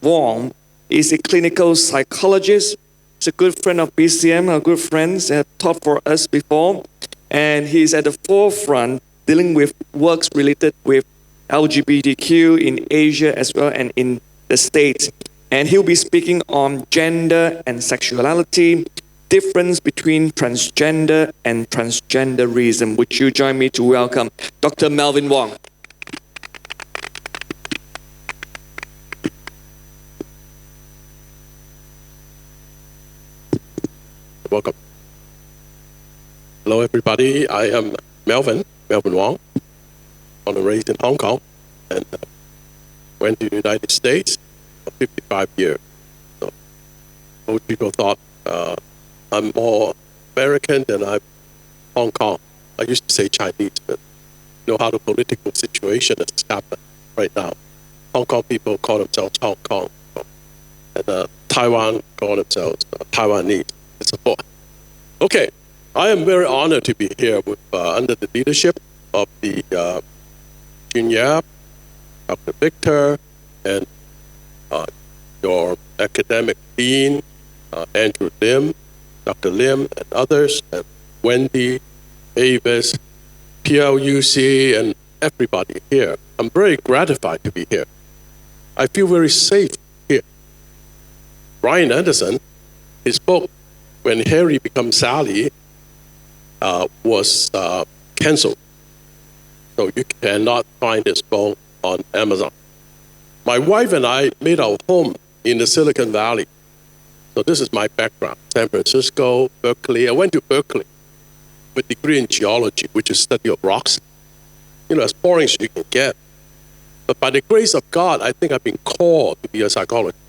Wong is a clinical psychologist. He's a good friend of BCM, our good friends that have taught for us before. And he's at the forefront dealing with works related with LGBTQ in Asia as well and in the States. And he'll be speaking on gender and sexuality, difference between transgender and transgenderism. Would you join me to welcome Dr. Melvin Wong? Welcome. Hello, everybody. I am Melvin Wong, born and raised in Hong Kong, and went to the United States for 55 years. So most people thought I'm more American than I'm Hong Kong. I used to say Chinese, but you know how the political situation has happened right now. Hong Kong people call themselves Hong Kong, and Taiwan call themselves Taiwanese. And so forth. Okay, I am very honored to be here with under the leadership of the Jun Yap, Dr. Victor, and your academic dean, Andrew Lim, Dr. Lim, and others, and Wendy, Avis, PLUC, and everybody here. I'm very gratified to be here. I feel very safe here. Brian Anderson, his book, When Harry Becomes Sally, was canceled. So you cannot find this book on Amazon. My wife and I made our home in the Silicon Valley. So this is my background, San Francisco, Berkeley. I went to Berkeley with a degree in geology, which is study of rocks. You know, as boring as you can get. But by the grace of God, I think I've been called to be a psychologist.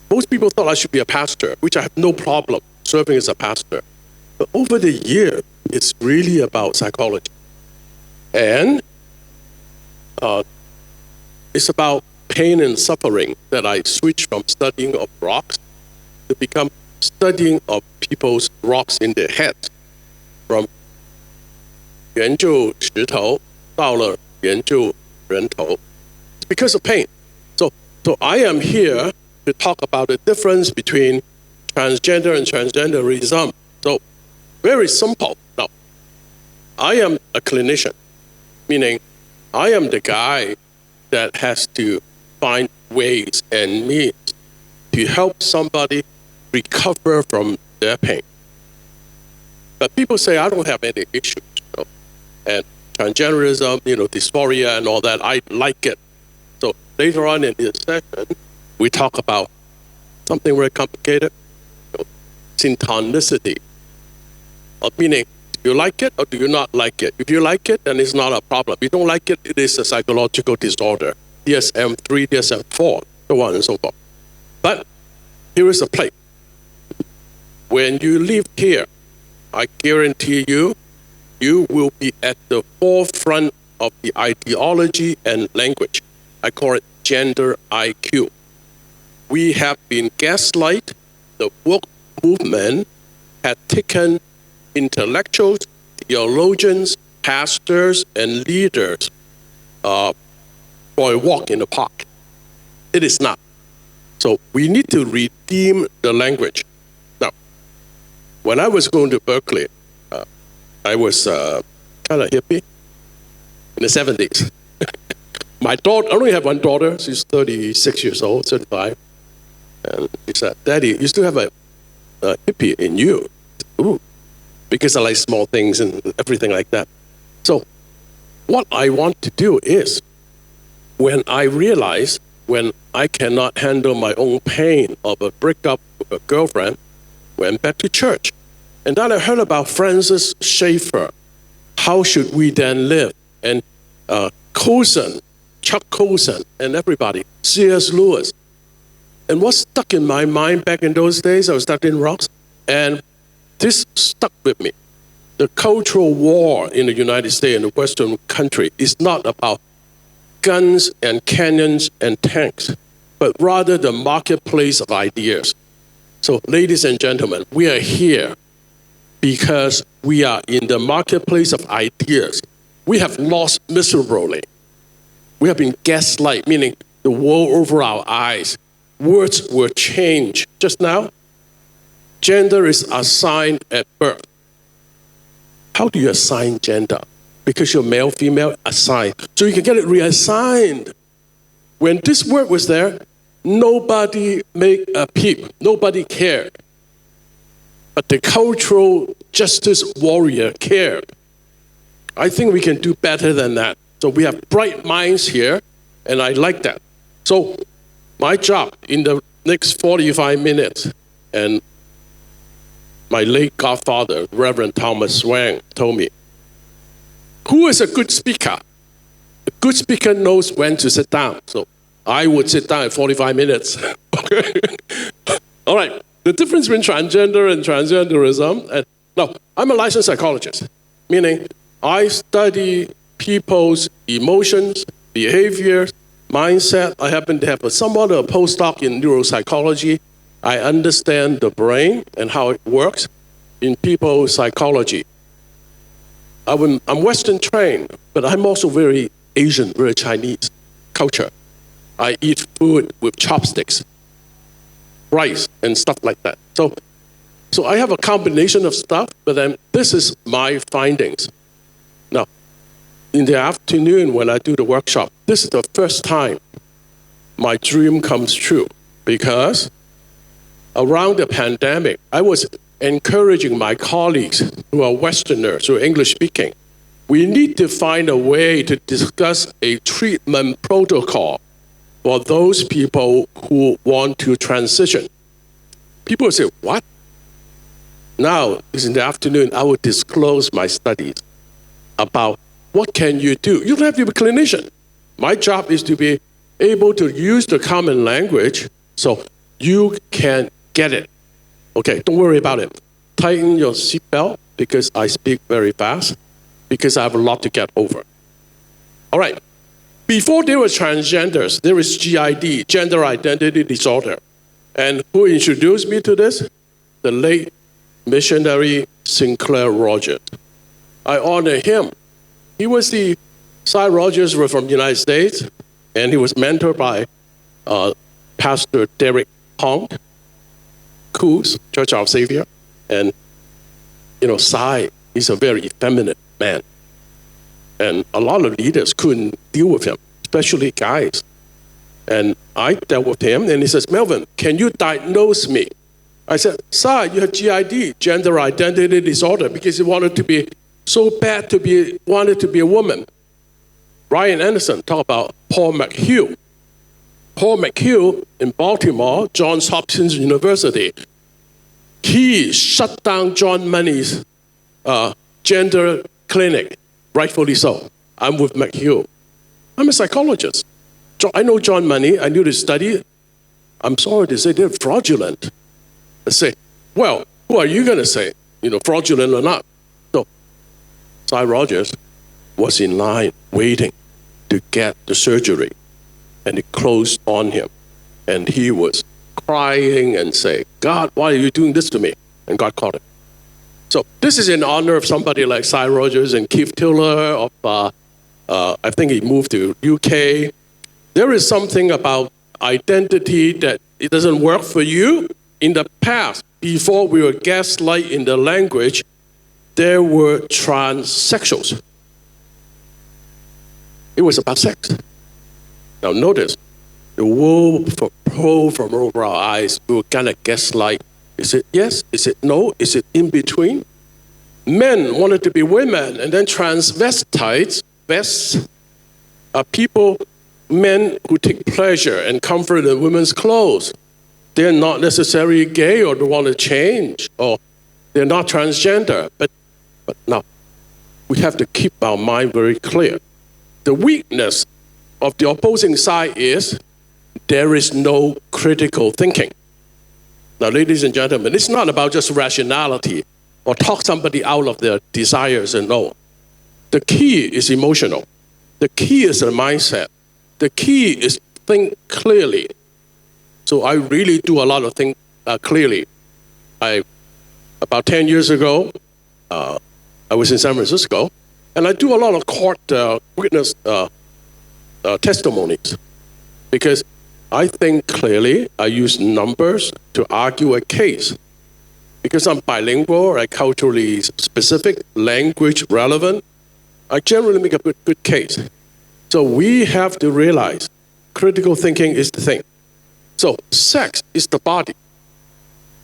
Most people thought I should be a pastor, which I have no problem serving as a pastor. But over the year, it's really about psychology. And it's about pain and suffering that I switched from studying of rocks to become studying of people's rocks in their heads. From 研究石头到了研究人头. It's because of pain. So I am here to talk about the difference between transgender and transgenderism. So very simple. Now, I am a clinician, meaning I am the guy that has to find ways and means to help somebody recover from their pain. But people say I don't have any issues, you know? And transgenderism, you know, dysphoria and all that, I like it. So later on in this session, we talk about something very complicated, you know, syntonicity, meaning do you like it or do you not like it? If you like it, then it's not a problem. If you don't like it, it is a psychological disorder. DSM-3, DSM-4, so on and so forth. But here is the play. When you live here, I guarantee you, you will be at the forefront of the ideology and language. I call it gender IQ. We have been gaslight. The woke movement had taken intellectuals, theologians, pastors, and leaders for a walk in the park. It is not. So we need to redeem the language. Now, when I was going to Berkeley, I was kind of hippie in the 70s. My daughter, I only have one daughter. She's 36 years old, 35. And she said, Daddy, you still have a hippie in you. Ooh, because I like small things and everything like that. So what I want to do is, when I realize when I cannot handle my own pain of a breakup with a girlfriend, went back to church. And then I heard about Francis Schaeffer. How should we then live? And Colson, Chuck Colson, and everybody, C.S. Lewis. And what stuck in my mind back in those days, I was studying rocks, and this stuck with me. The cultural war in the United States and the Western country is not about guns and cannons and tanks, but rather the marketplace of ideas. So, ladies and gentlemen, we are here because we are in the marketplace of ideas. We have lost miserably. We have been gaslight, meaning the world over our eyes. Words were changed. Just now, gender is assigned at birth. How do you assign gender? Because you're male, female, assigned. So you can get it reassigned. When this word was there, nobody made a peep. Nobody cared. But the cultural justice warrior cared. I think we can do better than that. So we have bright minds here, and I like that. So my job in the next 45 minutes, and my late godfather, Reverend Thomas Wong, told me, who is a good speaker? A good speaker knows when to sit down. So I would sit down at 45 minutes. Okay. All right. The difference between transgender and transgenderism. No, I'm a licensed psychologist, meaning I study people's emotions, behavior, mindset. I happen to have somewhat of a postdoc in neuropsychology. I understand the brain and how it works in people's psychology. I'm Western trained, but I'm also very Asian, very Chinese culture. I eat food with chopsticks, rice, and stuff like that. So I have a combination of stuff, but then this is my findings. Now, in the afternoon when I do the workshop, this is the first time my dream comes true, because around the pandemic, I was encouraging my colleagues who are Westerners, who are English speaking. We need to find a way to discuss a treatment protocol for those people who want to transition. People say, what? Now, it's in the afternoon, I will disclose my studies about what can you do. You don't have to be a clinician. My job is to be able to use the common language so you can get it. Okay, don't worry about it. Tighten your seatbelt, because I speak very fast, because I have a lot to get over. All right. Before there were transgenders, there was GID, gender identity disorder. And who introduced me to this? The late missionary Sinclair Rogers. I honor him. He was Cy Rogers was from the United States, and he was mentored by Pastor Derek Hong, Coos, Church of Savior. And, Cy, he's a very effeminate man. And a lot of leaders couldn't deal with him, especially guys. And I dealt with him, and he says, Melvin, can you diagnose me? I said, Cy, you have GID, gender identity disorder, because he wanted to be so bad wanted to be a woman. Ryan Anderson talked about Paul McHugh. Paul McHugh in Baltimore, Johns Hopkins University, he shut down John Money's gender clinic, rightfully so. I'm with McHugh. I'm a psychologist. I know John Money. I knew the study. I'm sorry to say they're fraudulent. I say, well, who are you going to say, fraudulent or not? So, Cy Rogers was in line waiting to get the surgery, and it closed on him. And he was crying and saying, God, why are you doing this to me? And God caught him. So this is in honor of somebody like Cy Rogers and Keith Tiller of, I think he moved to UK. There is something about identity that it doesn't work for you. In the past, before we were gaslight in the language, there were transsexuals. It was about sex. Now notice, the world from over our eyes, we were kind of gaslight. Is it yes? Is it no? Is it in between? Men wanted to be women, and then transvestites, vests, are people, men who take pleasure and comfort in women's clothes. They're not necessarily gay or they want to change, or they're not transgender. But now, we have to keep our mind very clear. The weakness of the opposing side is there is no critical thinking. Now, ladies and gentlemen, it's not about just rationality or talk somebody out of their desires and no. The key is emotional. The key is the mindset. The key is think clearly. So I really do a lot of things clearly. About 10 years ago, I was in San Francisco, and I do a lot of court witness testimonies. Because I think clearly, I use numbers to argue a case. Because I'm bilingual, I'm culturally specific, language relevant, I generally make a good case. So we have to realize critical thinking is the thing. So sex is the body.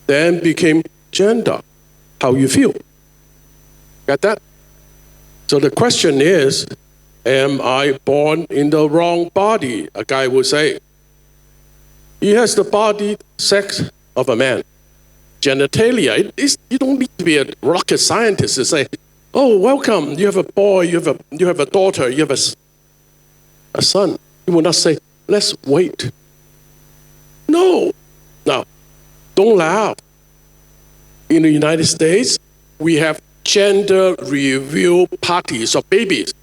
Then became gender, how you feel. Got that? So the question is, am I born in the wrong body? A guy would say. He has the body, sex of a man. Genitalia, you don't need to be a rocket scientist to say, oh, welcome, you have a boy, you have a daughter, you have a son. You will not say, let's wait. No. Now, don't laugh. In the United States, we have gender reveal parties of babies.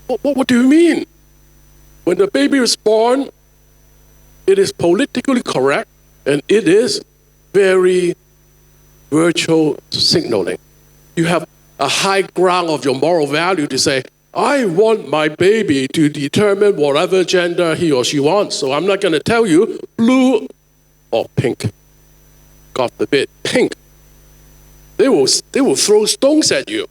What do you mean? When the baby is born, it is politically correct, and it is very virtual signaling. You have a high ground of your moral value to say, I want my baby to determine whatever gender he or she wants, so I'm not going to tell you blue or pink. God forbid, pink. They will throw stones at you.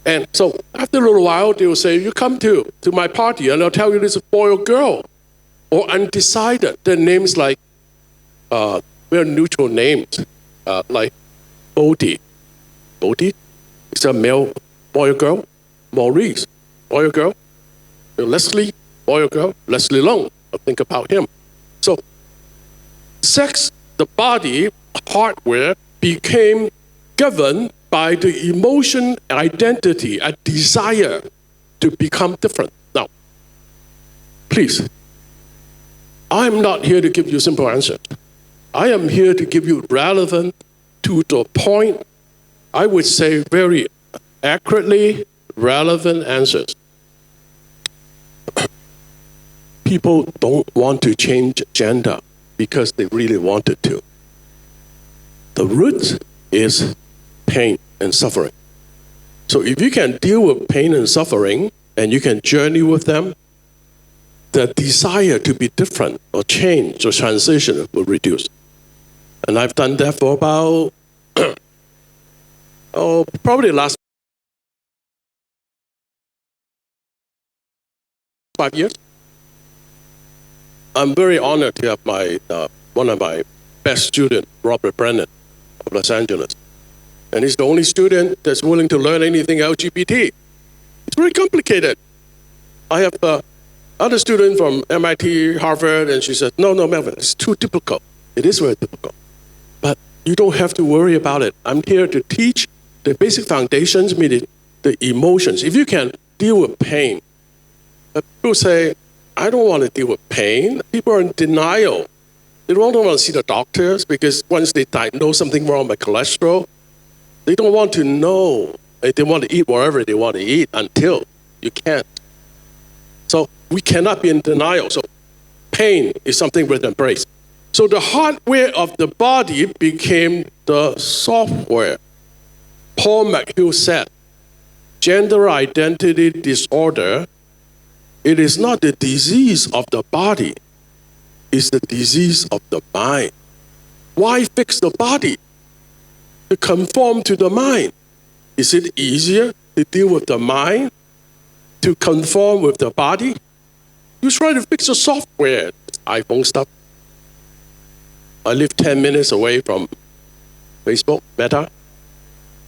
And so after a little while, they will say, you come to my party, and I'll tell you this is a boy or girl, or undecided. Their names like, very neutral names, like Bodhi. Bodhi is a male boy or girl. Maurice, boy or girl. Leslie, boy or girl. Leslie Long, think about him. So sex, the body, hardware, became governed by the emotion, identity, a desire to become different. Now, please, I'm not here to give you simple answers. I am here to give you relevant, to the point, I would say very accurately relevant answers. People don't want to change gender because they really wanted to. The root is pain and suffering. So if you can deal with pain and suffering and you can journey with them, the desire to be different or change or transition will reduce. And I've done that for about, probably the last 5 years. I'm very honored to have one of my best students, Robert Brennan of Los Angeles. And he's the only student that's willing to learn anything LGBT. It's very complicated. I have other student from MIT, Harvard, and she said, no, Melvin, it's too difficult. It is very difficult. But you don't have to worry about it. I'm here to teach the basic foundations, meaning the emotions. If you can deal with pain, people say, I don't want to deal with pain. People are in denial. They don't want to see the doctors because once they diagnose something wrong with cholesterol, they don't want to know. They want to eat whatever they want to eat until you can't. So we cannot be in denial. So pain is something we embrace. So the hardware of the body became the software. Paul McHugh said, gender identity disorder, it is not the disease of the body, it's the disease of the mind. Why fix the body? To conform to the mind. Is it easier to deal with the mind, to conform with the body? You try to fix the software, iPhone stuff. I live 10 minutes away from Facebook, Meta.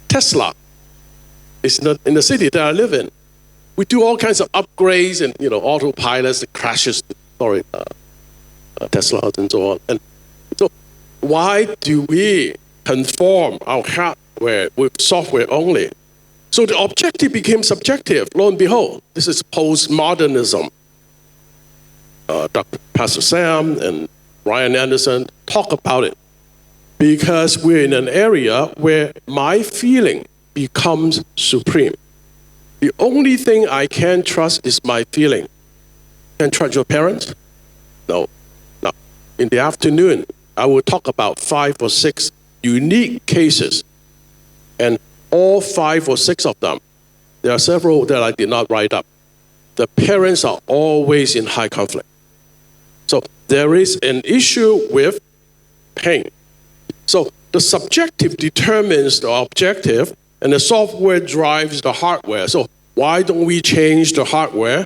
Tesla is in the city that I live in. We do all kinds of upgrades and autopilots that crashes, Teslas and so on. And so why do we conform our hardware with software only? So the objective became subjective. Lo and behold, this is postmodernism. Dr. Pastor Sam and Ryan Anderson talk about it because we're in an area where my feeling becomes supreme. The only thing I can trust is my feeling. Can trust your parents? No. Now, in the afternoon, I will talk about 5 or 6 unique cases. And all 5 or 6 of them, there are several that I did not write up. The parents are always in high conflict. So there is an issue with pain. So the subjective determines the objective, and the software drives the hardware. So why don't we change the hardware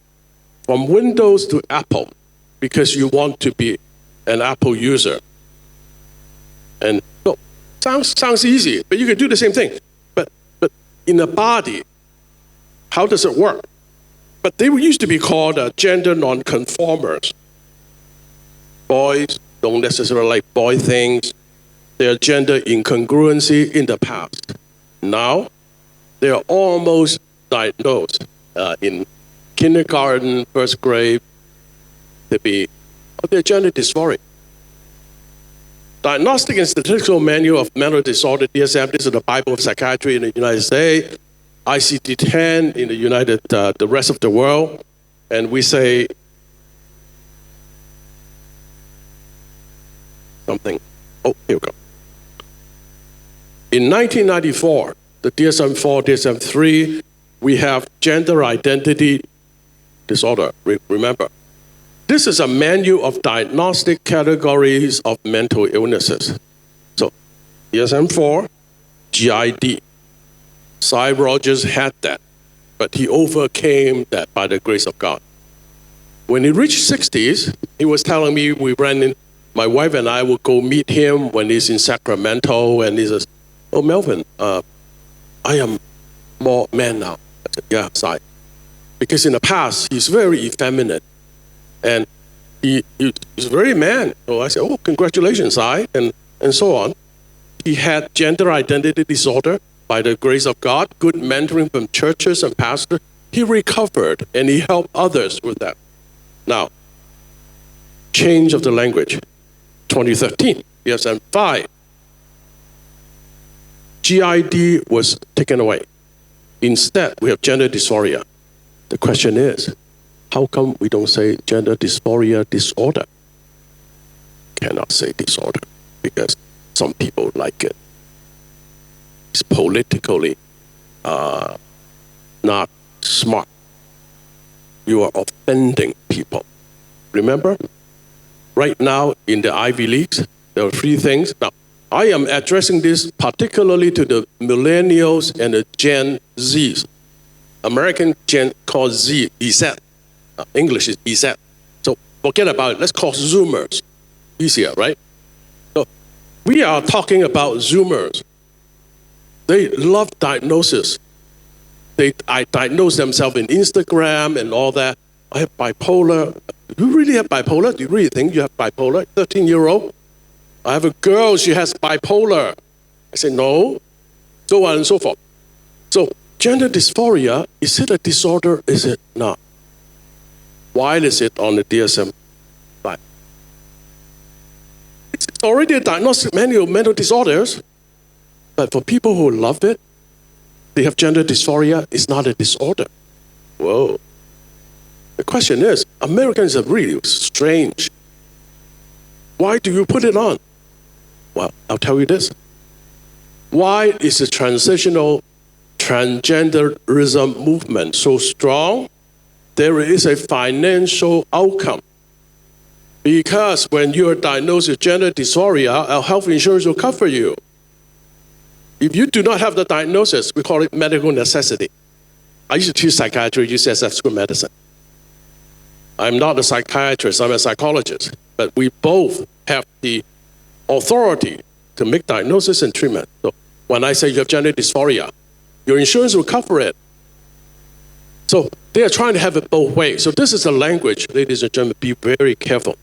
from Windows to Apple? Because you want to be an Apple user. And no, sounds easy, but you can do the same thing. But in the body, how does it work? But they used to be called gender nonconformers. Boys don't necessarily like boy things. Their gender incongruency in the past. Now, they are almost diagnosed in kindergarten, first grade, to be their gender dysphoria. Diagnostic and Statistical Manual of Mental Disorder, DSM, this is the Bible of Psychiatry in the United States, ICD-10 in the rest of the world, and we say something. Oh, here we go. In 1994, the DSM-4, DSM-3, we have gender identity disorder. Remember, this is a manual of diagnostic categories of mental illnesses. So, DSM-4, GID. Cy Rogers had that, but he overcame that by the grace of God. When he reached 60s, he was telling me, my wife and I would go meet him when he's in Sacramento, and he says, "Oh, Melvin, I am more man now." I said, "Yeah, Cy." Because in the past, he's very effeminate, and he's very man. So I said, "Oh, congratulations, Cy," and so on. He had gender identity disorder. By the grace of God, good mentoring from churches and pastors, he recovered, and he helped others with that. Now, change of the language. 2013, DSM-5. GID was taken away. Instead, we have gender dysphoria. The question is, how come we don't say gender dysphoria disorder? Cannot say disorder, because some people like it. It's politically not smart. You are offending people. Remember? Right now, in the Ivy Leagues, there are 3 things. Now, I am addressing this particularly to the millennials and the Gen Zs. American Gen called Z, EZ. English is EZ. So forget about it. Let's call Zoomers. Easier, right? So we are talking about Zoomers. They love diagnosis. They diagnose themselves in Instagram and all that. I have bipolar. Do you really have bipolar? Do you really think you have bipolar? 13-year-old? I have a girl, she has bipolar. I say, no. So on and so forth. So gender dysphoria, is it a disorder? Is it not? Why is it on the DSM-5? It's already a diagnostic manual of mental disorders, but for people who love it, they have gender dysphoria, it's not a disorder. Whoa. The question is, Americans are really strange. Why do you put it on? Well, I'll tell you this. Why is the transitional transgenderism movement so strong? There is a financial outcome. Because when you are diagnosed with gender dysphoria, our health insurance will cover you. If you do not have the diagnosis, we call it medical necessity. I used to teach psychiatry, you said that's good medicine. I'm not a psychiatrist, I'm a psychologist. But we both have the authority to make diagnosis and treatment. So when I say you have gender dysphoria, your insurance will cover it. So they are trying to have it both ways. So this is the language, ladies and gentlemen, be very careful.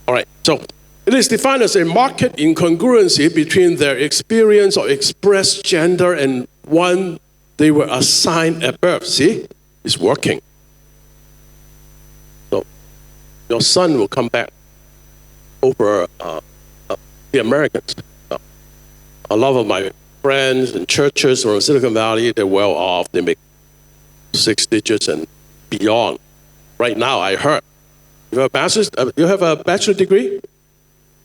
All right, so it is defined as a marked incongruency between their experience or expressed gender and one they were assigned at birth. See, it's working. So your son will come back over the Americans. A lot of my friends and churches from Silicon Valley, they're well off. They make 6 digits and beyond. Right now, I heard, you have a bachelor degree,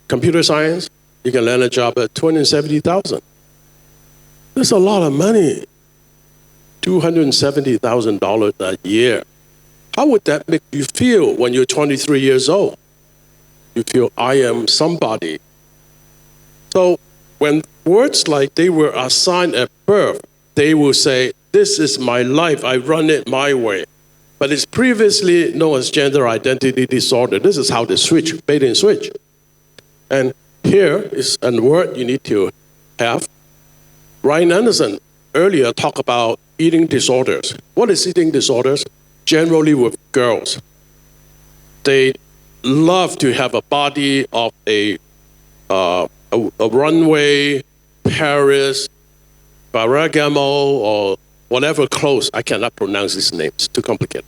computer science, you can land a job at $270,000. That's a lot of money. $270,000 a year. How would that make you feel when you're 23 years old? You feel, I am somebody. So when words like they were assigned at birth, they will say, this is my life, I run it my way. But it's previously known as gender identity disorder. This is how they switch, bait and switch. And here is a word you need to have. Ryan Anderson earlier talked about eating disorders. What is eating disorders? Generally with girls. They love to have a body of a runway, Paris, Ferragamo, or whatever clothes. I cannot pronounce these names, too complicated.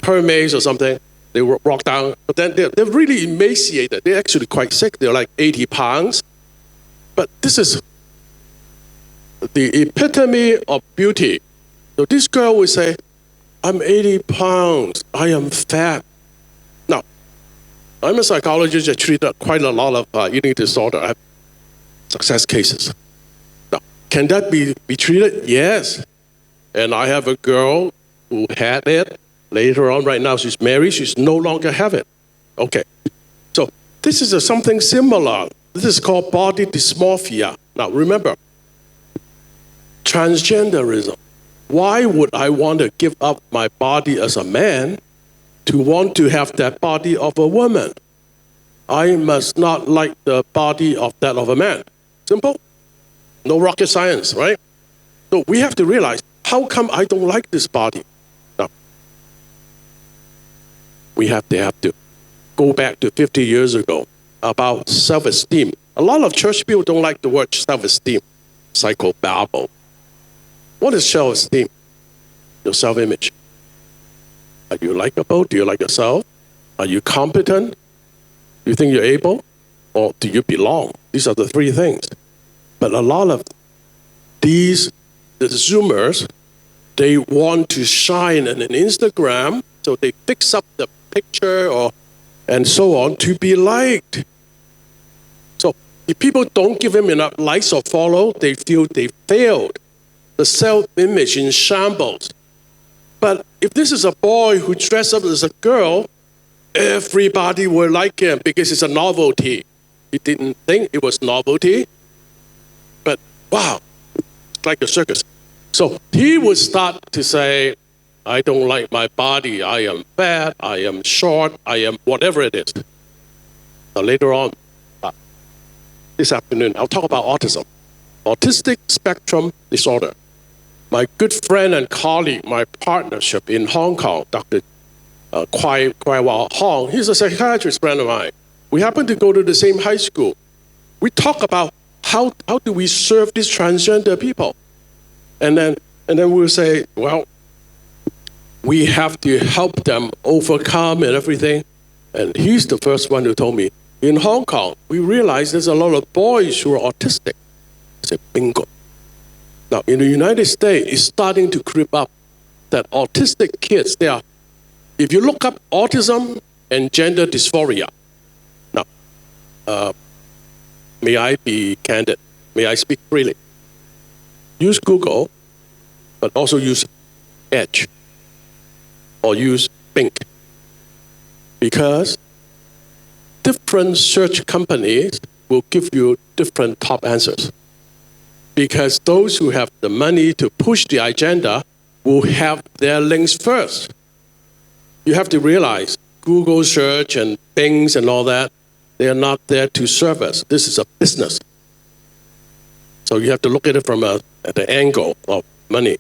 Hermes or something, they walk down, but then they're really emaciated. They're actually quite sick. They're like 80 pounds. But this is the epitome of beauty. So this girl will say, I'm 80 pounds, I am fat. Now, I'm a psychologist that treated quite a lot of eating disorder. I have success cases. Now, can that be treated? Yes. And I have a girl who had it. Later on, right now, she's married. She's no longer have it. Okay. So this is something similar. This is called body dysmorphia. Now, remember, transgenderism. Why would I want to give up my body as a man to want to have that body of a woman? I must not like the body of that of a man. Simple. No rocket science, right? So we have to realize, how come I don't like this body? Now, we have to go back to 50 years ago about self-esteem. A lot of church people don't like the word self-esteem. Psychobabble. What is self-esteem? Your self-image. Are you likable? Do you like yourself? Are you competent? Do you think you're able? Or do you belong? These are the three things. But a lot of the Zoomers, they want to shine on an Instagram, so they fix up the picture and so on to be liked. So if people don't give them enough likes or follow, they feel they failed. The self-image in shambles. But if this is a boy who dressed up as a girl, everybody will like him because it's a novelty. He didn't think it was novelty, but wow, it's like a circus. So he would start to say, I don't like my body, I am fat, I am short, I am whatever it is. Now later on, this afternoon, I'll talk about autism. Autistic spectrum disorder. My good friend and colleague, my partnership in Hong Kong, Dr. Kwai Hong, he's a psychiatrist friend of mine. We happen to go to the same high school. We talk about how do we serve these transgender people? And then we'll say, well, we have to help them overcome and everything. And he's the first one who told me, in Hong Kong, we realize there's a lot of boys who are autistic. I said, bingo. Now, in the United States, it's starting to creep up that autistic kids, if you look up autism and gender dysphoria, now, may I be candid? May I speak freely? Use Google, but also use Edge or use Bing, because different search companies will give you different top answers. Because those who have the money to push the agenda will have their links first. You have to realize Google search and Bings and all that, they are not there to serve us. This is a business. So you have to look at it from at the angle of money.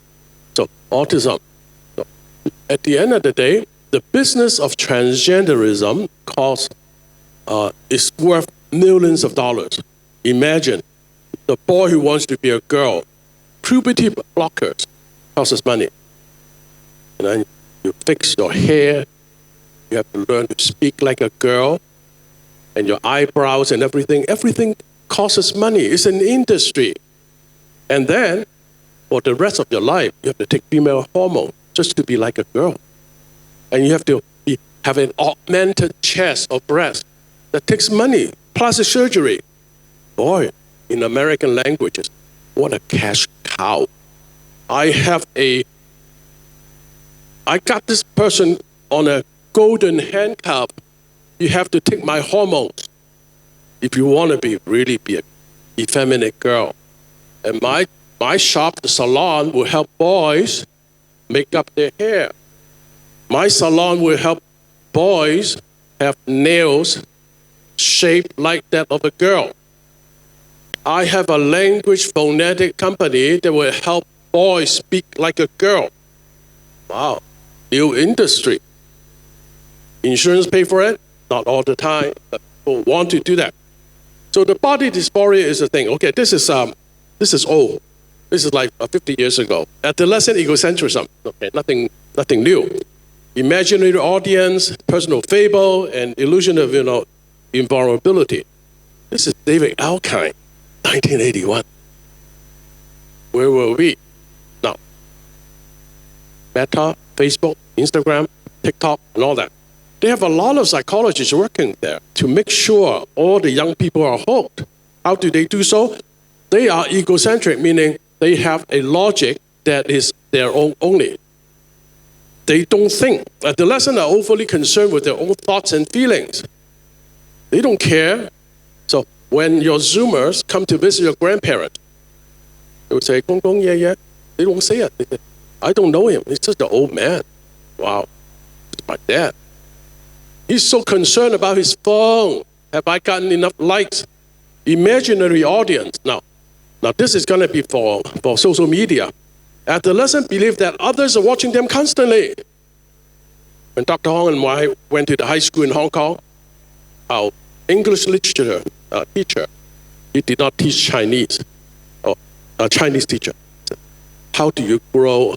So autism. So at the end of the day, the business of transgenderism is worth millions of dollars. Imagine the boy who wants to be a girl, puberty blockers cost us money. And then you fix your hair, you have to learn to speak like a girl, and your eyebrows and everything costs us money. It's an industry. And then, for the rest of your life, you have to take female hormone just to be like a girl. And you have to have an augmented chest or breast that takes money, plastic surgery. Boy, in American languages, what a cash cow. I got this person on a golden handcuff you have to take my hormones if you want to really be an effeminate girl. And my shop, the salon, will help boys make up their hair. My salon will help boys have nails shaped like that of a girl. I have a language phonetic company that will help boys speak like a girl. Wow, new industry. Insurance pay for it? Not all the time, but people want to do that. So the body dysphoria is a thing. Okay, this is old. This is like 50 years ago. Adolescent egocentrism. Okay, nothing new. Imaginary audience, personal fable, and illusion of invulnerability. This is David Alkine, 1981. Where were we? Now, Meta, Facebook, Instagram, TikTok, and all that. They have a lot of psychologists working there to make sure all the young people are hooked. How do they do so? They are egocentric, meaning they have a logic that is their own only. They don't think. Adolescents are overly concerned with their own thoughts and feelings. They don't care. So when your Zoomers come to visit your grandparents, they will say, Gong Gong, yeah. They don't say it. They say, I don't know him. He's just an old man. Wow, it's my dad. He's so concerned about his phone. Have I gotten enough likes? Imaginary audience. Now this is going to be for social media. Adolescents believe that others are watching them constantly. When Dr. Hong and I went to the high school in Hong Kong, our English literature teacher, he did not teach Chinese. A Chinese teacher said, how do you grow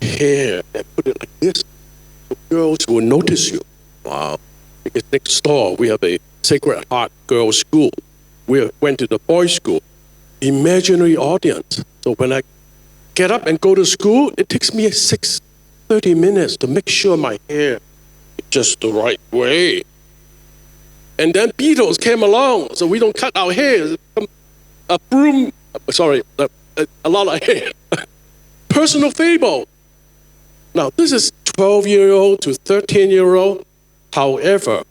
hair and put it like this? So girls will notice you. Wow. Because next door, we have a Sacred Heart girls' school. We went to the boys' school. Imaginary audience. So when I get up and go to school, it takes me 30 minutes to make sure my hair is just the right way. And then Beatles came along, so we don't cut our hair. A lot of hair. Personal fable. Now, this is 12-year-old to 13-year-old. However,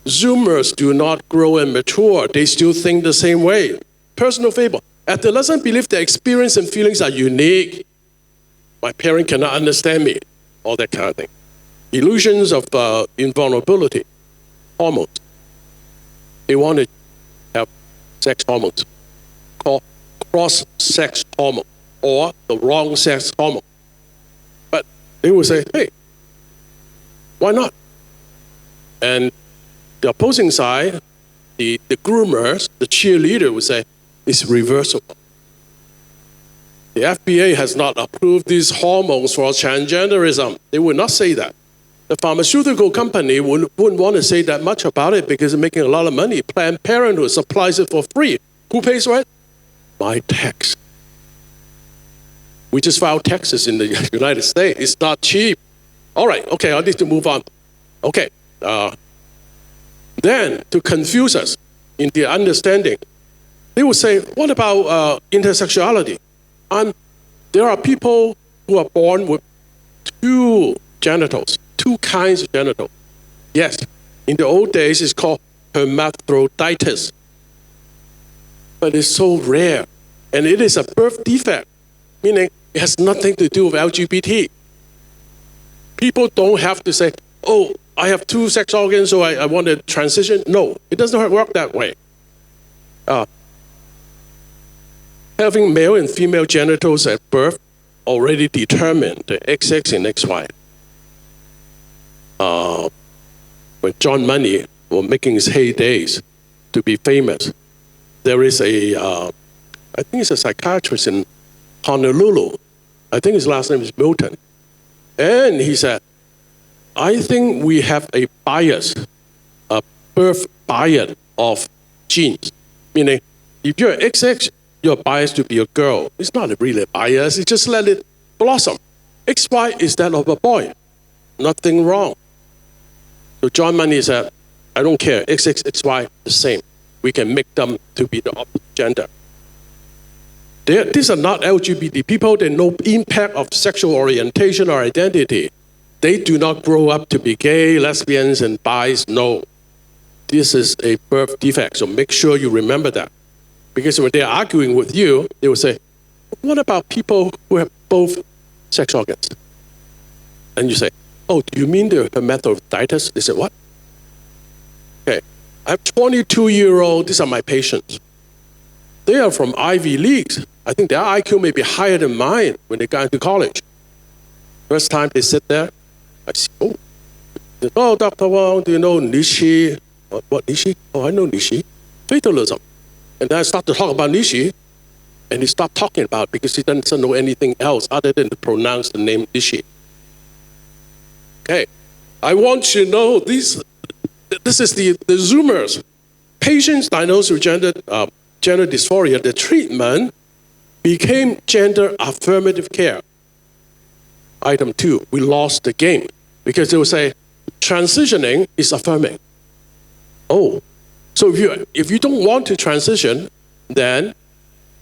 Zoomers do not grow and mature. They still think the same way. Personal fable. Adolescents believe their experience and feelings are unique. My parent cannot understand me. All that kind of thing. Illusions of invulnerability. Hormones. They want to have sex hormones called cross-sex hormone or the wrong sex hormone. But they will say, hey, why not? And the opposing side, the groomers, the cheerleader would say, it's reversible. The FDA has not approved these hormones for transgenderism. They would not say that. The pharmaceutical company wouldn't want to say that much about it because it's making a lot of money. Planned Parenthood supplies it for free. Who pays for it? My tax. We just filed taxes in the United States. It's not cheap. All right, okay, I need to move on. Okay. Then, to confuse us in the understanding, they will say, what about intersexuality? There are people who are born with two genitals, two kinds of genitals. Yes, in the old days, it's called hermaphroditus. But it's so rare, and it is a birth defect, meaning it has nothing to do with LGBT. People don't have to say, oh, I have two sex organs, so I want to transition. No, it doesn't work that way. Having male and female genitals at birth already determined the XX and XY. When John Money was making his heydays to be famous, there is I think it's a psychiatrist in Honolulu. I think his last name is Milton. And he said, I think we have a bias, a birth bias of genes. Meaning, if you're XX, you're biased to be a girl. It's not really a bias, you just let it blossom. XY is that of a boy. Nothing wrong. So John Money said, I don't care, XX, XY, the same. We can make them to be the opposite gender. These are not LGBT people. They know impact of sexual orientation or identity. They do not grow up to be gay, lesbians, and bis. No. This is a birth defect, so make sure you remember that. Because when they're arguing with you, they will say, what about people who have both sex organs? And you say, oh, do you mean the hermaphroditus? They say, what? Okay, I have 22-year-old, these are my patients. They are from Ivy Leagues. I think their IQ may be higher than mine when they got into college. First time they sit there, I say, oh, Dr. Wong, do you know Nishi? What Nishi? Oh, I know Nishi. Fatalism. And then I start to talk about Nishi, and he stopped talking about it because he doesn't know anything else other than to pronounce the name Nishi. Okay, I want you to know this is the Zoomers. Patients diagnosed with gender dysphoria, the treatment became gender affirmative care. Item 2, we lost the game because they will say, transitioning is affirming. Oh, so if you don't want to transition, then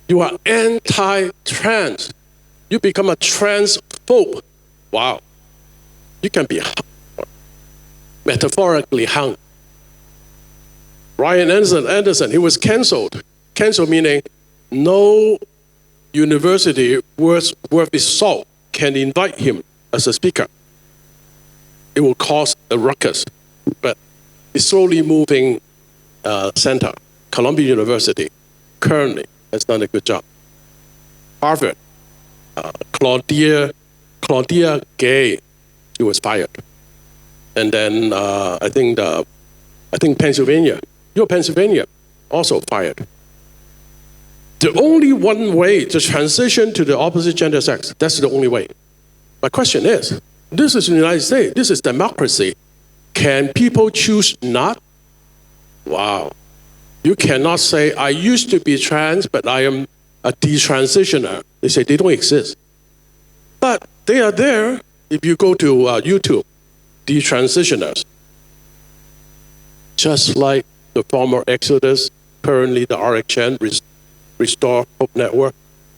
you are anti-trans. You become a transphobe. Wow. You can be metaphorically hung. Ryan Anderson, he was canceled. Canceled meaning no university worth its salt can invite him as a speaker. It will cause a ruckus, but it's slowly moving center. Columbia University currently has done a good job. Harvard, Claudia Gay, she was fired. And then I think Pennsylvania, Pennsylvania, also fired. The only one way to transition to the opposite gender sex, that's the only way. My question is, this is the United States, this is democracy. Can people choose not? Wow. You cannot say, I used to be trans, but I am a detransitioner. They say they don't exist. But they are there if you go to YouTube, detransitioners. Just like the former Exodus, currently the RxN, Restore Hope Network.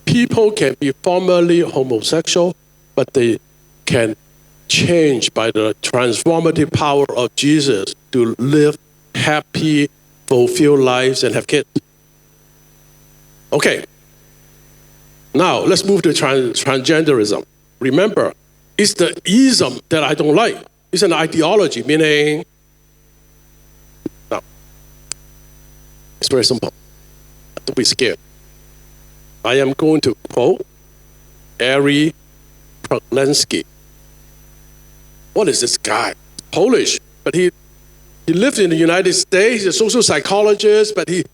People can be formerly homosexual, but they can change by the transformative power of Jesus to live happy, fulfilled lives and have kids. Okay. Now, let's move to transgenderism. Remember, it's the ism that I don't like. It's an ideology, meaning, no, it's very simple. Don't be scared. I am going to quote Ari Prolensky. What is this guy? Polish, but he lived in the United States. He's a social psychologist, but he's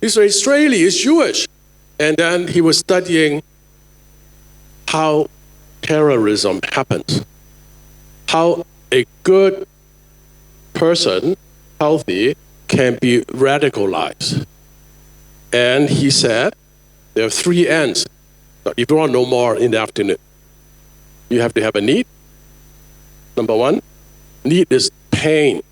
Israeli, he's Jewish. And then he was studying how terrorism happens, how a good person, healthy, can be radicalized. And he said, there are 3 ends. If you want to know more in the afternoon, you have to have a need. Number 1, need is pain.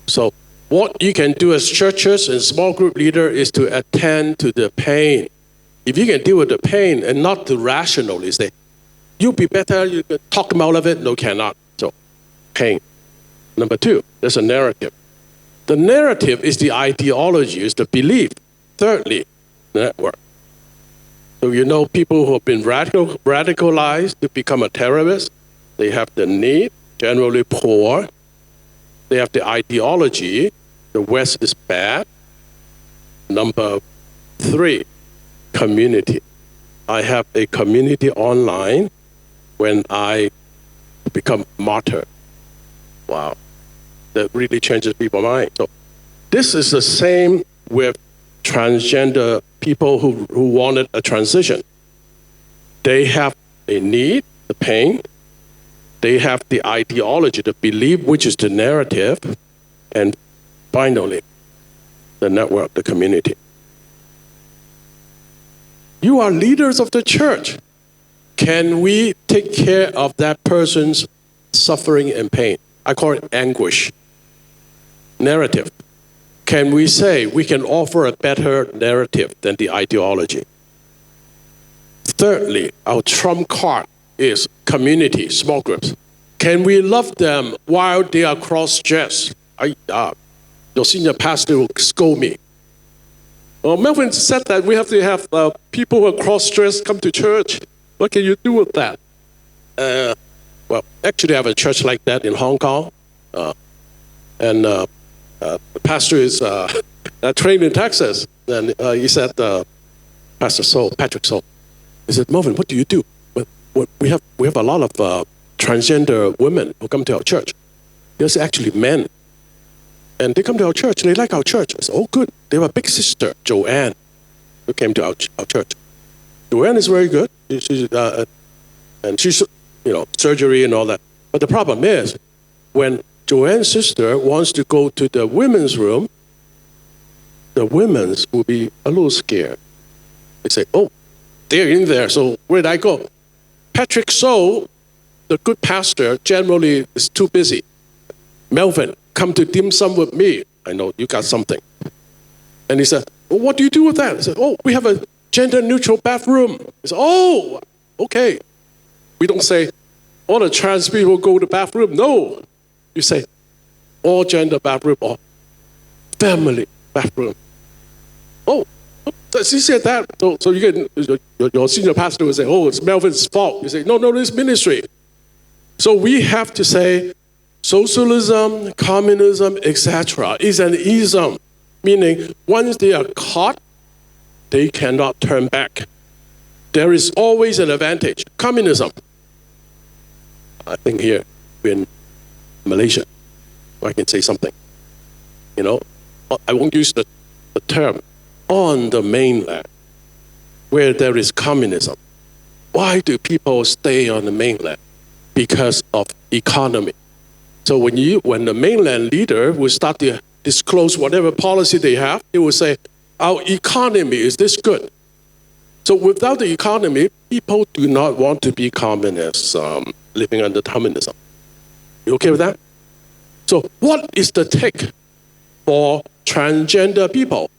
So what you can do as churches and small group leader is to attend to the pain. If you can deal with the pain and not the rationally say, you'll be better, you can talk them out of it. No, cannot. So pain. Number 2, there's a narrative. The narrative is the ideology, is the belief. Thirdly, network. So you know people who have been radicalized to become a terrorist, they have the need, generally poor. They have the ideology, the West is bad. Number 3, community. I have a community online when I become martyr. Wow, that really changes people's mind. So this is the same with transgender people who wanted a transition. They have a need, the pain. They have the ideology, the belief, which is the narrative. And finally, the network, the community. You are leaders of the church. Can we take care of that person's suffering and pain? I call it anguish. Narrative. Can we say we can offer a better narrative than the ideology? Thirdly, our trump card is community, small groups. Can we love them while they are cross-dressed? your senior pastor will scold me. Well, Melvin said that we have to have people who are cross-dressed come to church. What can you do with that? Well, actually, I have a church like that in Hong Kong. And the pastor is trained in Texas. And he said, Patrick Soul, he said, Melvin, what do you do? Well, we have a lot of transgender women who come to our church. There's actually men. And they come to our church. They like our church. I said, oh, good. They have a big sister, Joanne, who came to our church. Joanne is very good. And she's, surgery and all that. But the problem is, when Joanne's sister wants to go to the women's room, the women's will be a little scared. They say, oh, they're in there, so where did I go? Patrick So, the good pastor, generally is too busy. Melvin, come to dim sum with me. I know you got something. And he said, well, what do you do with that? I said, oh, we have a gender-neutral bathroom. He said, oh, okay. We don't say, all the trans people go to the bathroom. No. You say, all gender bathroom or family bathroom. Oh, he said that. So you get, your senior pastor will say, oh, it's Melvin's fault. You say, no, it's ministry. So we have to say, socialism, communism, etc. is an ism, meaning once they are caught, they cannot turn back. There is always an advantage. Communism, I think here in Malaysia, I can say something. I won't use the term on the mainland where there is communism. Why do people stay on the mainland? Because of economy. So when the mainland leader will start to disclose whatever policy they have, they will say, our economy is this good. So without the economy, people do not want to be communists, living under communism. You okay with that? So what is the take for transgender people?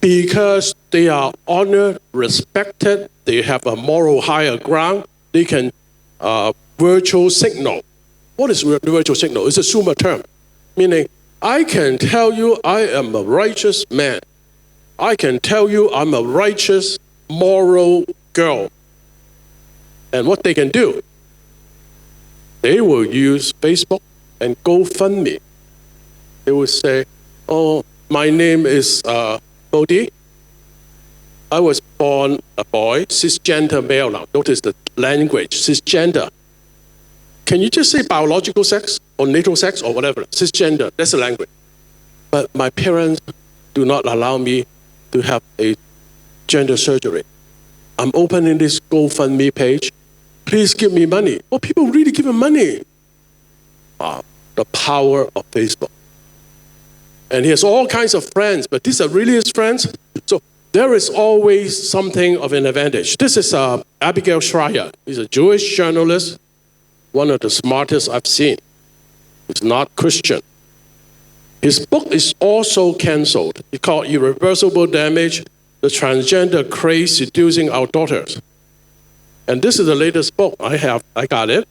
Because they are honored, respected, they have a moral higher ground, they can virtual signal. What is virtual signal? It's a Sumer term, meaning I can tell you I am a righteous man. I can tell you I'm a righteous, moral girl. And what they can do, they will use Facebook and GoFundMe. They will say, oh, my name is Bodhi. I was born a boy, cisgender male now. Notice the language, cisgender. Can you just say biological sex or natural sex or whatever? Cisgender, that's the language. But my parents do not allow me to have a gender surgery. I'm opening this GoFundMe page. Please give me money. Oh, people really give me money. Wow, the power of Facebook. And he has all kinds of friends, but these are really his friends. So there is always something of an advantage. This is Abigail Schreier. He's a Jewish journalist, one of the smartest I've seen. He's not Christian. His book is also canceled. It's called Irreversible Damage, The Transgender Craze Seducing Our Daughters. And this is the latest book I got it.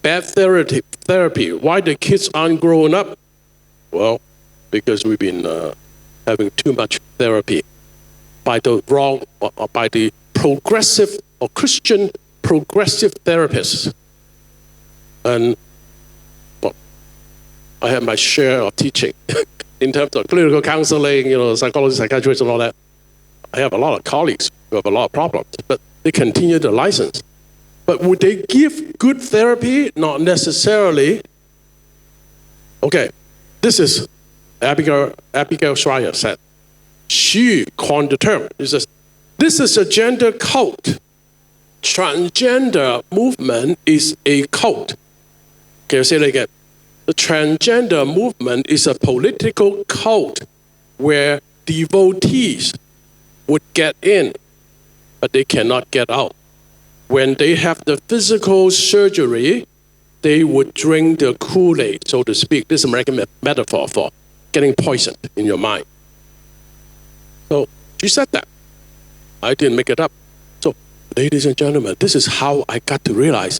Bad Therapy, Why the Kids Aren't Growing Up. Well, because we've been having too much therapy by the wrong, or by the progressive or Christian progressive therapists. And well, I have my share of teaching in terms of clinical counseling, psychology, psychiatrists, and all that. I have a lot of colleagues who have a lot of problems, but they continue the license. But would they give good therapy? Not necessarily. Okay, this is Abigail Schreier said. She coined the term. She says, this is a gender cult. Transgender movement is a cult. Can you say that again? The transgender movement is a political cult where devotees would get in, but they cannot get out. When they have the physical surgery, they would drink the Kool-Aid, so to speak. This is American metaphor for getting poisoned in your mind. So she said that. I didn't make it up. So, ladies and gentlemen, this is how I got to realize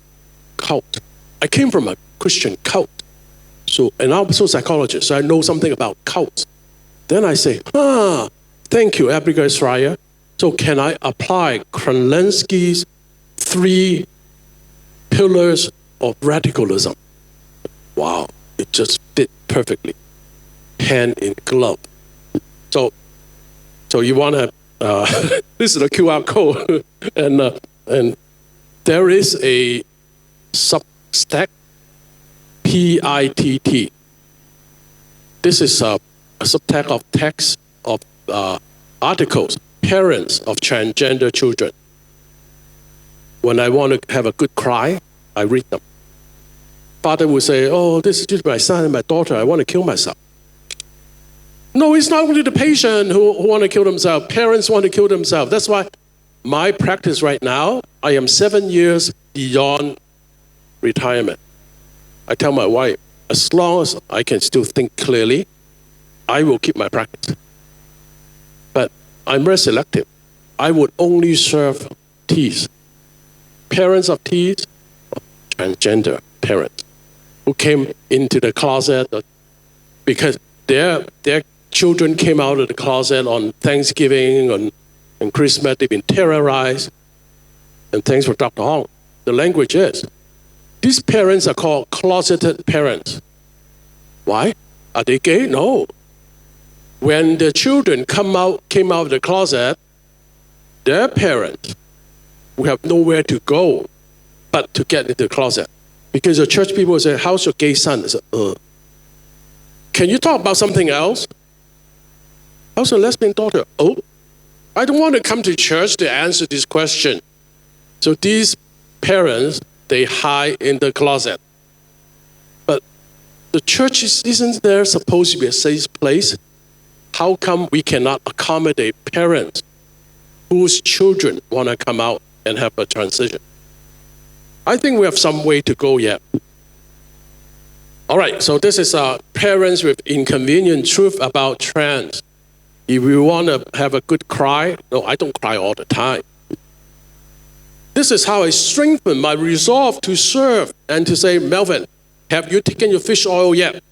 cult. I came from a Christian cult. So, and I'm also a psychologist, so I know something about cults. Then I say, thank you, Abigail Schreier. So can I apply Krolinsky's 3 pillars of radicalism? Wow, it just fit perfectly, hand in glove. So you want to, this is a QR code, and there is a Substack, PITT. This is a substack of text of articles, parents of transgender children. When I want to have a good cry, I read them. Father will say, oh, this is just my son and my daughter, I want to kill myself. No, it's not only the patient who want to kill themselves. Parents want to kill themselves. That's why my practice right now, I am 7 years beyond retirement. I tell my wife, as long as I can still think clearly, I will keep my practice. But I'm very selective. I would only serve Ts, parents of Ts, transgender parents, who came into the closet because their children came out of the closet on Thanksgiving, on Christmas. They've been terrorized. And thanks for Dr. Hong. The language is, these parents are called closeted parents. Why? Are they gay? No. When the children came out of the closet, their parents will have nowhere to go but to get into the closet. Because the church people say, how's your gay son? I said, Can you talk about something else? How's your lesbian daughter? Oh, I don't want to come to church to answer this question. So these parents, they hide in the closet. But the church isn't there supposed to be a safe place? How come we cannot accommodate parents whose children want to come out and have a transition? I think we have some way to go yet. All right, so this is parents with inconvenient truth about trans. If you want to have a good cry, no, I don't cry all the time. This is how I strengthen my resolve to serve and to say, Melvin, have you taken your fish oil yet?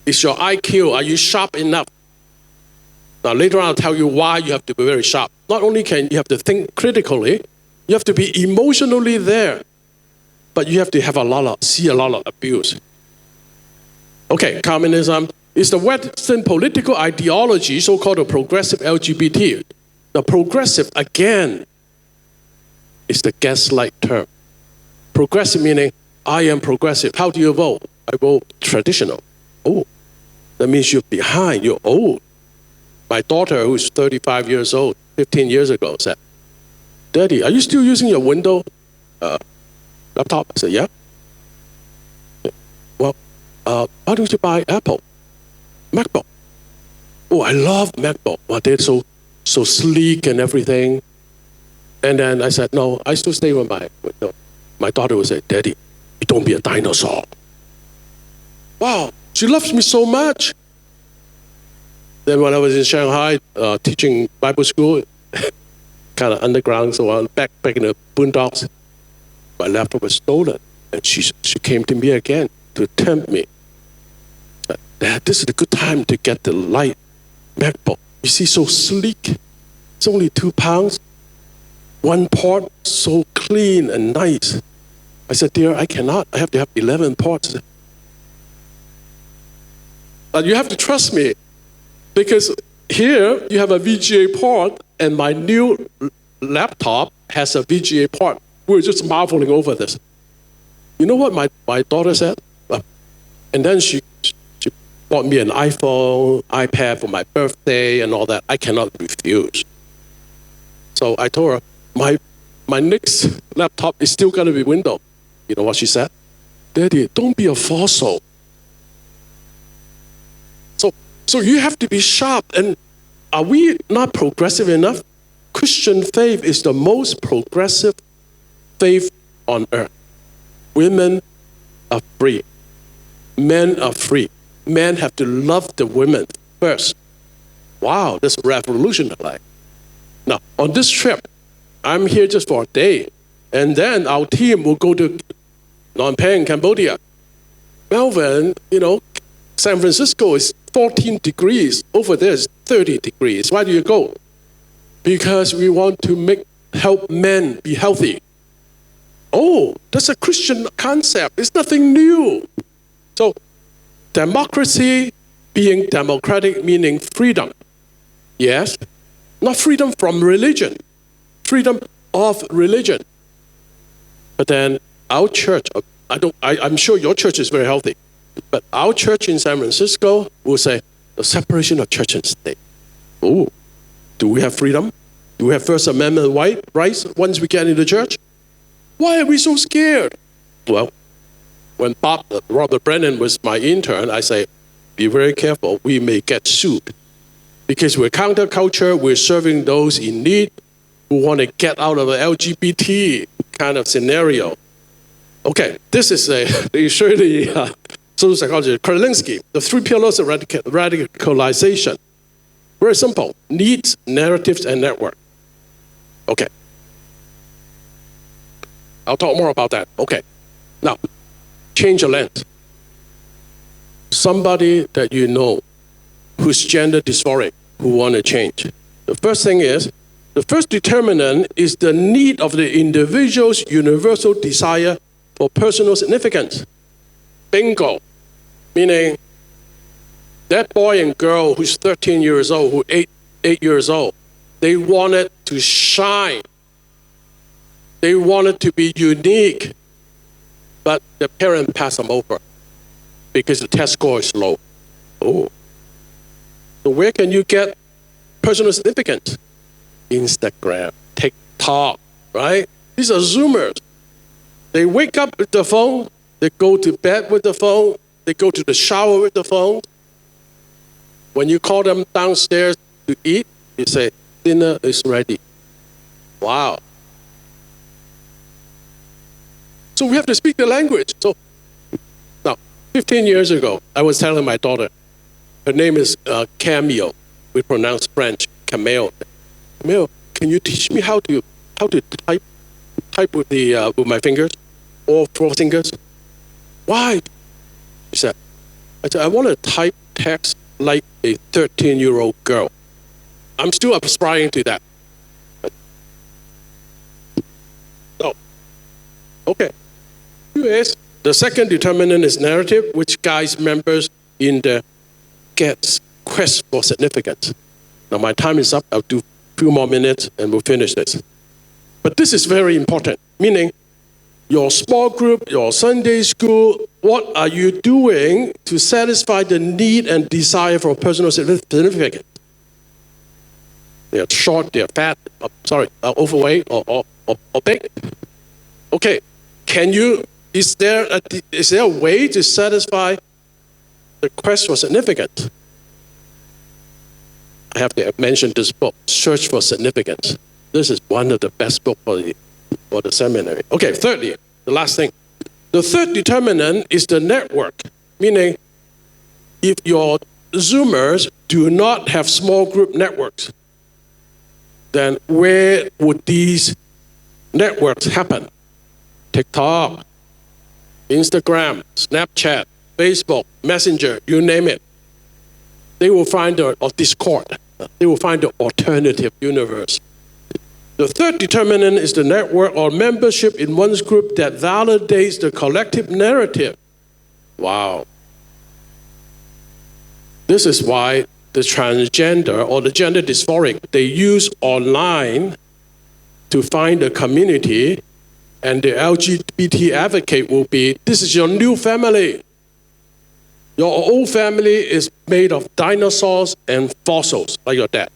Is your IQ, are you sharp enough? Now later on I'll tell you why you have to be very sharp. Not only can you have to think critically, you have to be emotionally there, but you have to see a lot of abuse. Okay, communism is the Western political ideology, so-called the progressive LGBT. The progressive, again, is the gaslight term. Progressive meaning, I am progressive. How do you vote? I vote traditional. Oh, that means you're behind, you're old. My daughter, who's 35 years old, 15 years ago, said, Daddy, are you still using your Windows laptop? I said, yeah. Well, why don't you buy Apple? MacBook. Oh, I love MacBook. Well, they're so sleek and everything. And then I said, no, I still stay with my Windows. My daughter would say, Daddy, you don't be a dinosaur. Wow, she loves me so much. Then when I was in Shanghai teaching Bible school, kind of underground, so on, back in the boondocks, my laptop was stolen. And she came to me again to tempt me. Dad, this is a good time to get the light MacBook. You see, so sleek. It's only 2 pounds. 1 port, so clean and nice. I said, dear, I cannot. I have to have 11 ports. But you have to trust me, because here you have a VGA port, and my new laptop has a VGA port. We were just marveling over this. You know what my daughter said? And then she bought me an iPhone, iPad for my birthday and all that. I cannot refuse. So I told her, my next laptop is still going to be Windows. You know what she said? Daddy, don't be a fossil. So you have to be sharp. And are we not progressive enough? Christian faith is the most progressive faith on earth. Women are free. Men are free. Men have to love the women first. Wow, that's revolutionary. Now, on this trip, I'm here just for a day. And then our team will go to Phnom Penh, Cambodia. Melvin, San Francisco is 14 degrees. Over there is 30 degrees. Why do you go? Because we want to help men be healthy. Oh, that's a Christian concept. It's nothing new. So, democracy being democratic meaning freedom. Yes, not freedom from religion, freedom of religion. But then our church, I'm sure your church is very healthy, but our church in San Francisco will say the separation of church and state. Oh, do we have freedom? Do we have First Amendment rights once we get into church? Why are we so scared? Well, when Robert Brennan was my intern, I say, be very careful, we may get sued. Because we're counterculture, we're serving those in need who want to get out of the LGBT kind of scenario. Okay, this is they show the social psychology, Kralinsky, the 3 pillars of radicalization. Very simple, needs, narratives, and network. Okay. I'll talk more about that. Okay. Now, change your lens. Somebody that you know who's gender dysphoric, who want to change. The first thing is, the first determinant is the need of the individual's universal desire for personal significance. Bingo. Meaning, that boy and girl who's 13 years old, who 8 years old, they wanted to shine. They wanted to be unique. But the parent passed them over because the test score is low. Oh. So where can you get personal significance? Instagram, TikTok, right? These are Zoomers. They wake up with the phone, they go to bed with the phone, they go to the shower with the phone. When you call them downstairs to eat, you say, dinner is ready. Wow. So we have to speak the language. So now, 15 years ago, I was telling my daughter, her name is Camille. We pronounce French, Camille. Camille, can you teach me how to type with my fingers, all 4 fingers? Why? She said, I want to type text like a 13-year-old girl. I'm still aspiring to that. Oh, okay. Anyways, the second determinant is narrative, which guides members in the quest for significance. Now my time is up. I'll do a few more minutes and we'll finish this. But this is very important, meaning your small group, your Sunday school, what are you doing to satisfy the need and desire for personal significance? They're short, they're fat, overweight or big. Okay, is there a way to satisfy the quest for significance? I have to mention this book, Search for Significance. This is one of the best books for the seminary. Okay, thirdly, the last thing. The third determinant is the network, meaning if your Zoomers do not have small group networks, then where would these networks happen? TikTok, Instagram, Snapchat, Facebook, Messenger, you name it. They will find Discord. They will find the alternative universe. The third determinant is the network or membership in one's group that validates the collective narrative. Wow. This is why the transgender or the gender dysphoric, they use online to find a community, and the LGBT advocate will be, this is your new family. Your old family is made of dinosaurs and fossils, like your dad.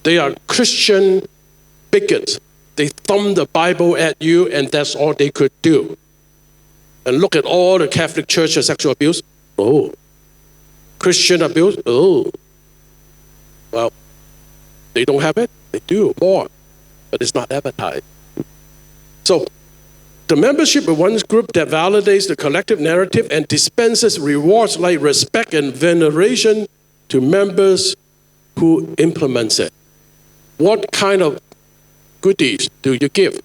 They are Christian bigots. They thumb the Bible at you, and that's all they could do. And look at all the Catholic Church of sexual abuse. Oh. Christian abuse. Oh. Well, they don't have it. They do more, but it's not advertised. So, the membership of one's group that validates the collective narrative and dispenses rewards like respect and veneration to members who implements it. What kind of goodies do you give?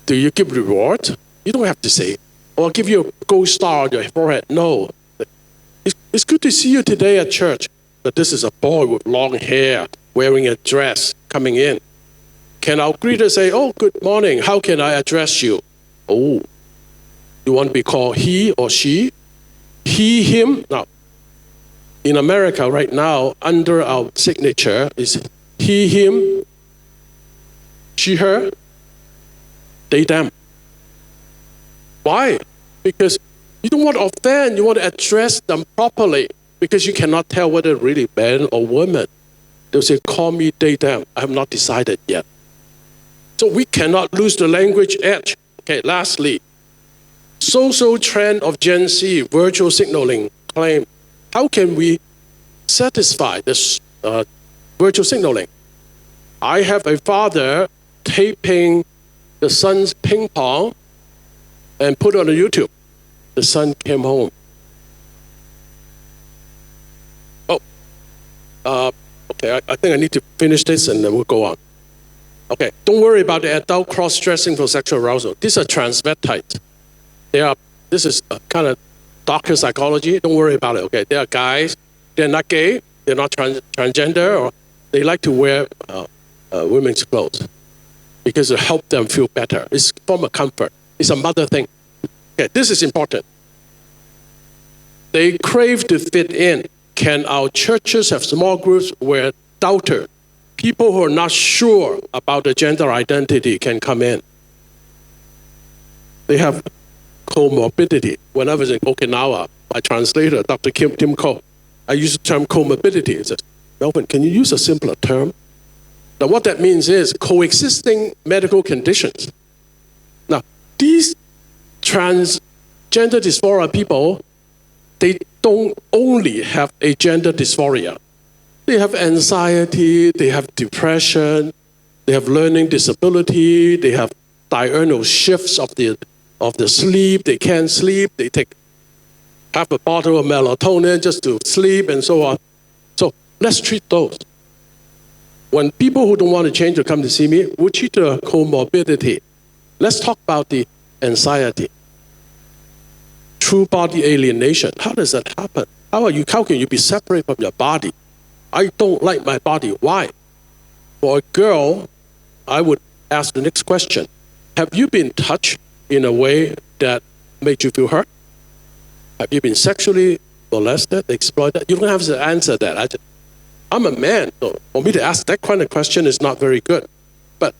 Do you give rewards? You don't have to say. or I'll give you a gold star on your forehead. No. It's good to see you today at church, but this is a boy with long hair, wearing a dress, coming in. Can our greeter say, oh, good morning, how can I address you? Oh, you want to be called he or she? He, him? Now, in America right now, under our signature is he, him, she, her, they, them. Why? Because you don't want to offend, you want to address them properly, because you cannot tell whether really man or woman. They'll say, call me they, them. I have not decided yet. So we cannot lose the language edge. Okay, lastly, social trend of Gen Z, virtual signaling claim. How can we satisfy this virtual signaling? I have a father taping the son's ping pong and put it on YouTube. The son came home. Okay, I think I need to finish this and then we'll go on. Okay, don't worry about the adult cross-dressing for sexual arousal. These are transvestites. This is kind of darker psychology. Don't worry about it, okay? They are guys. They're not gay. They're not transgender. Or they like to wear women's clothes because it helps them feel better. It's a form of comfort. It's a mother thing. Okay, this is important. They crave to fit in. Can our churches have small groups where doubters, people who are not sure about the gender identity, can come in? They have comorbidity. When I was in Okinawa, my translator, Dr. Tim Ko, I used the term comorbidity. He says, Melvin, can you use a simpler term? Now, what that means is coexisting medical conditions. Now, these transgender dysphoria people, they don't only have a gender dysphoria. They have anxiety, they have depression, they have learning disability, they have diurnal shifts of the sleep, they can't sleep, they take half a bottle of melatonin just to sleep and so on. So let's treat those. When people who don't want to change will come to see me, we'll treat the comorbidity. Let's talk about the anxiety. True body alienation. How does that happen? How can you be separate from your body? I don't like my body. Why? For a girl, I would ask the next question. Have you been touched in a way that made you feel hurt? Have you been sexually molested, exploited? You don't have to answer that. I'm a man, so for me to ask that kind of question is not very good. But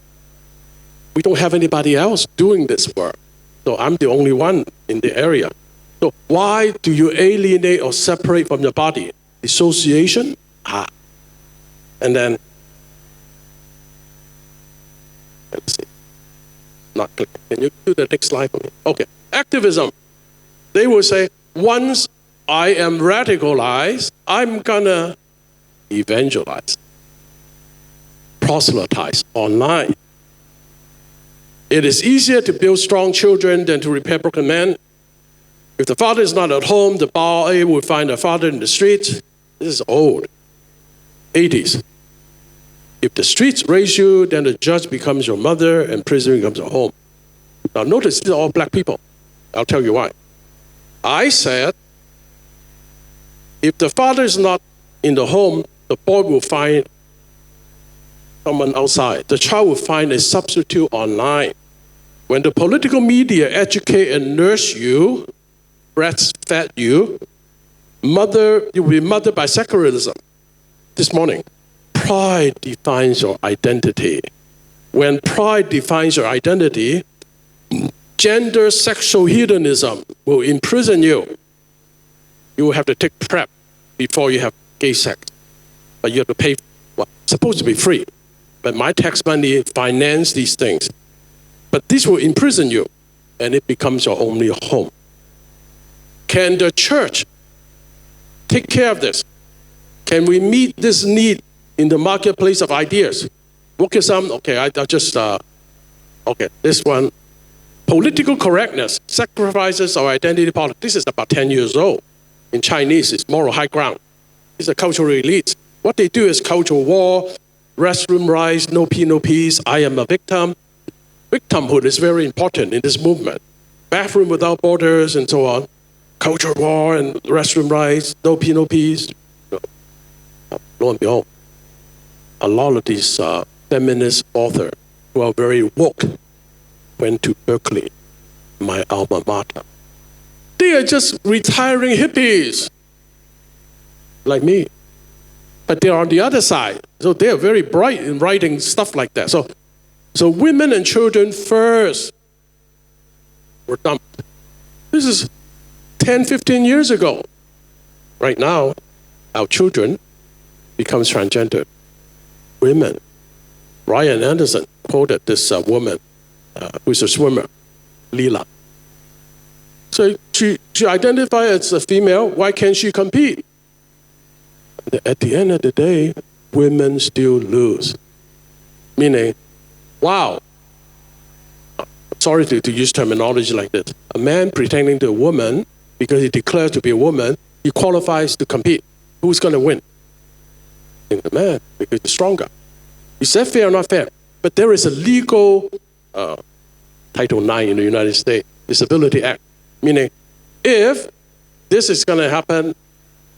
we don't have anybody else doing this work. So I'm the only one in the area. So why do you alienate or separate from your body? Dissociation? And then, let's see. Not clicking. Can you do the next slide for me? Okay. Activism. They will say, once I am radicalized, I'm gonna evangelize, proselytize online. It is easier to build strong children than to repair broken men. If the father is not at home, the boy will find a father in the streets. This is old. 80s. If the streets raise you, then the judge becomes your mother and prison becomes your home. Now notice these are all black people. I'll tell you why. I said, if the father is not in the home, the boy will find someone outside. The child will find a substitute online. When the political media educate and nurse you, breastfed you, you will be mothered by secularism. This morning, pride defines your identity. When pride defines your identity, gender sexual hedonism will imprison you. You will have to take PrEP before you have gay sex. But you have to pay, well, supposed to be free. But my tax money finance these things. But this will imprison you, and it becomes your only home. Can the church take care of this? Can we meet this need in the marketplace of ideas? Wokeism, okay, I'll just, okay, this one. Political correctness sacrifices our identity politics. This is about 10 years old. In Chinese, it's moral high ground. These are cultural elites. What they do is cultural war, restroom rights, no peace, I am a victim. Victimhood is very important in this movement. bathroom without borders and so on, culture war and restroom rights, no pee, no peace. Lo and behold, a lot of these feminist authors who are very woke went to Berkeley, my alma mater. They are just retiring hippies, like me. But they're on the other side. So they're very bright in writing stuff like that. So women and children first were dumped. This is 10, 15 years ago. Right now, our children become transgender. Women. Ryan Anderson quoted this woman who's a swimmer, Leela. So she identified as a female. Why can't she compete? At the end of the day, women still lose. Meaning, wow, sorry to use terminology like this. A man pretending to a woman, because he declares to be a woman, he qualifies to compete. Who's going to win? I think the man, because he's stronger. Is that fair or not fair? But there is a legal Title IX in the United States, Disability Act, meaning if this is going to happen,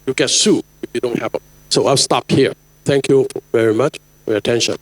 you get sued if you don't have it. So I'll stop here. Thank you very much for your attention.